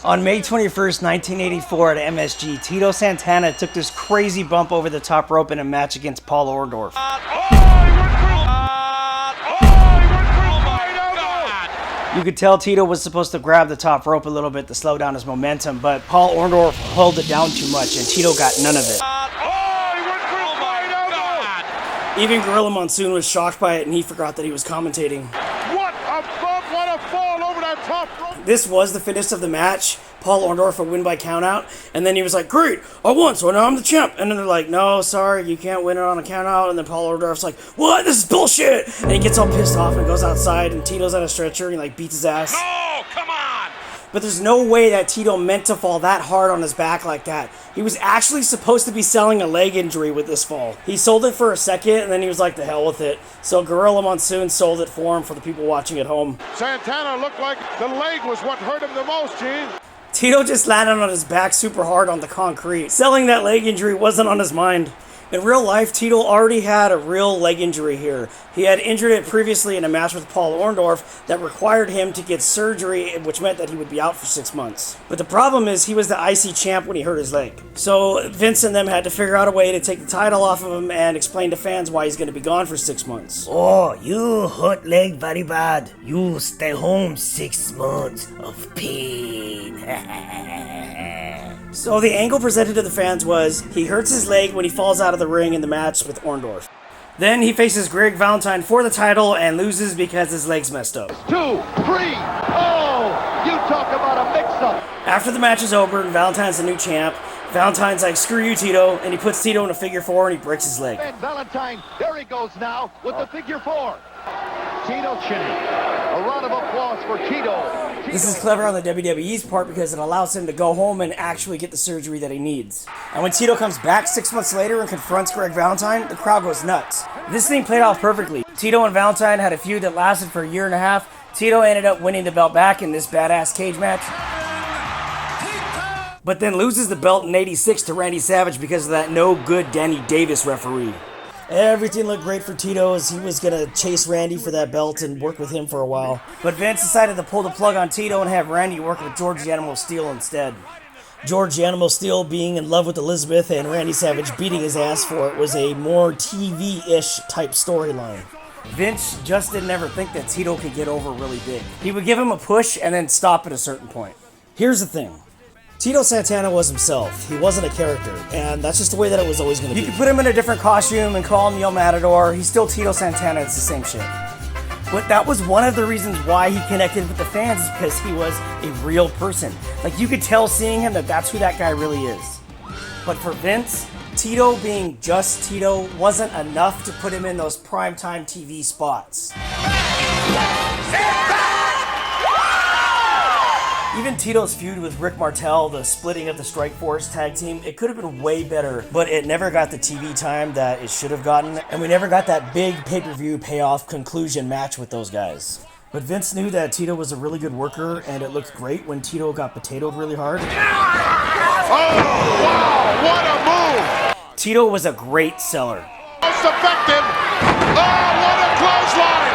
On May 21st, 1984 at MSG, Tito Santana took this crazy bump over the top rope in a match against Paul Orndorff. You could tell Tito was supposed to grab the top rope a little bit to slow down his momentum, but Paul Orndorff held it down too much and Tito got none of it. Even Gorilla Monsoon was shocked by it and he forgot that he was commentating. What a bump, what a fall over that top rope. This was the finish of the match. Paul Orndorff would win by countout, and then he was like, great, I won, so now I'm the champ. And then they're like, no, sorry, you can't win it on a countout. And then Paul Orndorff's like, what? This is bullshit. And he gets all pissed off and goes outside, and Tito's on a stretcher, and he like beats his ass. No, come on. But there's no way that Tito meant to fall that hard on his back like that. He was actually supposed to be selling a leg injury with this fall. He sold it for a second, and then he was like, the hell with it. So Gorilla Monsoon sold it for him for the people watching at home. Santana looked like the leg was what hurt him the most, Gene. Tito just landed on his back super hard on the concrete. Selling that leg injury wasn't on his mind. In real life, Tito already had a real leg injury here. He had injured it previously in a match with Paul Orndorff that required him to get surgery, which meant that he would be out for 6 months. But the problem is he was the IC champ when he hurt his leg. So Vince and them had to figure out a way to take the title off of him and explain to fans why he's going to be gone for 6 months. Oh, you hurt leg very bad. You stay home 6 months of pain. So the angle presented to the fans was he hurts his leg when he falls out of the ring in the match with Orndorff. Then he faces Greg Valentine for the title and loses because his leg's messed up. 2, 3, oh, you talk about a mix-up. After the match is over and Valentine's the new champ, Valentine's like, screw you, Tito, and he puts Tito in a figure 4 and he breaks his leg. And Valentine, there he goes now with the figure 4. Tito chinning. A round of applause for Tito. This is clever on the WWE's part because it allows him to go home and actually get the surgery that he needs. And when Tito comes back 6 months later and confronts Greg Valentine, the crowd goes nuts. This thing played off perfectly. Tito and Valentine had a feud that lasted for a year and a half. Tito ended up winning the belt back in this badass cage match, but then loses the belt in '86 to Randy Savage because of that no good Danny Davis referee. Everything looked great for Tito as he was going to chase Randy for that belt and work with him for a while. But Vince decided to pull the plug on Tito and have Randy work with George the Animal Steele instead. George the Animal Steele being in love with Elizabeth and Randy Savage beating his ass for it was a more TV-ish type storyline. Vince just didn't ever think that Tito could get over really big. He would give him a push and then stop at a certain point. Here's the thing. Tito Santana was himself. He wasn't a character, and that's just the way that it was always going to be. You could put him in a different costume and call him Yo Matador. He's still Tito Santana. It's the same shit. But that was one of the reasons why he connected with the fans, is because he was a real person. Like, you could tell seeing him that that's who that guy really is. But for Vince, Tito being just Tito wasn't enough to put him in those primetime TV spots. Even Tito's feud with Rick Martel, the splitting of the Strikeforce tag team, it could have been way better, but it never got the TV time that it should have gotten, and we never got that big pay-per-view payoff conclusion match with those guys. But Vince knew that Tito was a really good worker, and it looked great when Tito got potatoed really hard. Oh, wow, what a move! Tito was a great seller. Most effective. Oh, what a clothesline!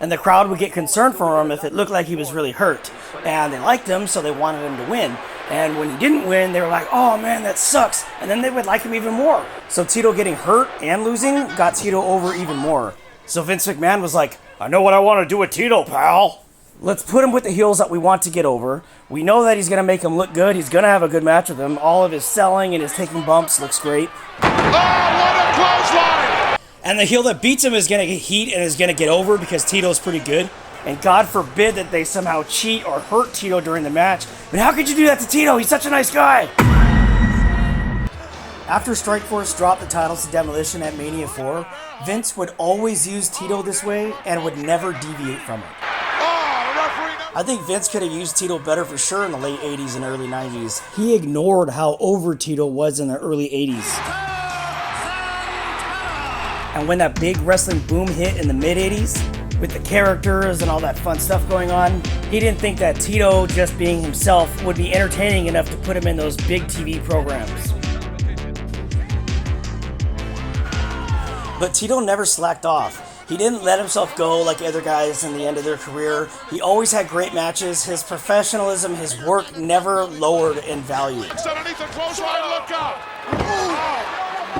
And the crowd would get concerned for him if it looked like he was really hurt. And they liked him, so they wanted him to win. And when he didn't win, they were like, oh man, that sucks. And then they would like him even more. So Tito getting hurt and losing got Tito over even more. So Vince McMahon was like, I know what I want to do with Tito, pal. Let's put him with the heels that we want to get over. We know that he's going to make him look good. He's going to have a good match with him. All of his selling and his taking bumps looks great. Oh, what a clothesline! And the heel that beats him is going to get heat and is going to get over because Tito's pretty good. And God forbid that they somehow cheat or hurt Tito during the match. But how could you do that to Tito? He's such a nice guy. After Strikeforce dropped the titles to Demolition at Mania 4, Vince would always use Tito this way and would never deviate from it. I think Vince could have used Tito better for sure in the late 80s and early 90s. He ignored how over Tito was in the early 80s. And when that big wrestling boom hit in the mid-80s, with the characters and all that fun stuff going on, he didn't think that Tito just being himself would be entertaining enough to put him in those big TV programs. But Tito never slacked off. He didn't let himself go like other guys in the end of their career. He always had great matches. His professionalism, his work never lowered in value.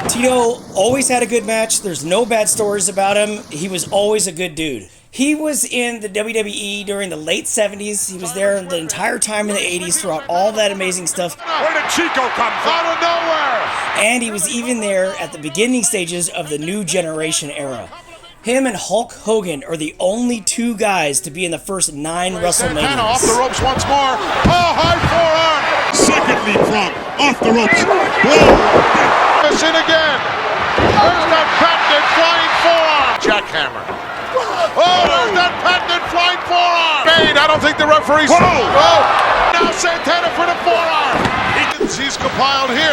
Tito always had a good match. There's no bad stories about him. He was always a good dude. He was in the WWE during the late 70s. He was there the entire time in the 80s throughout all that amazing stuff. Where did Chico come from? Out of nowhere! And he was even there at the beginning stages of the New Generation era. Him and Hulk Hogan are the only two guys to be in the first 9 WrestleManias. Santana off the ropes once more. Oh, high forearm! Second leapfrog, off the ropes. Whoa! In again. There's that patented flying forearm. Jackhammer. Oh, there's that patented flying forearm. Made. I don't think the referee's. Whoa! Oh, now Santana for the forearm. He's compiled here.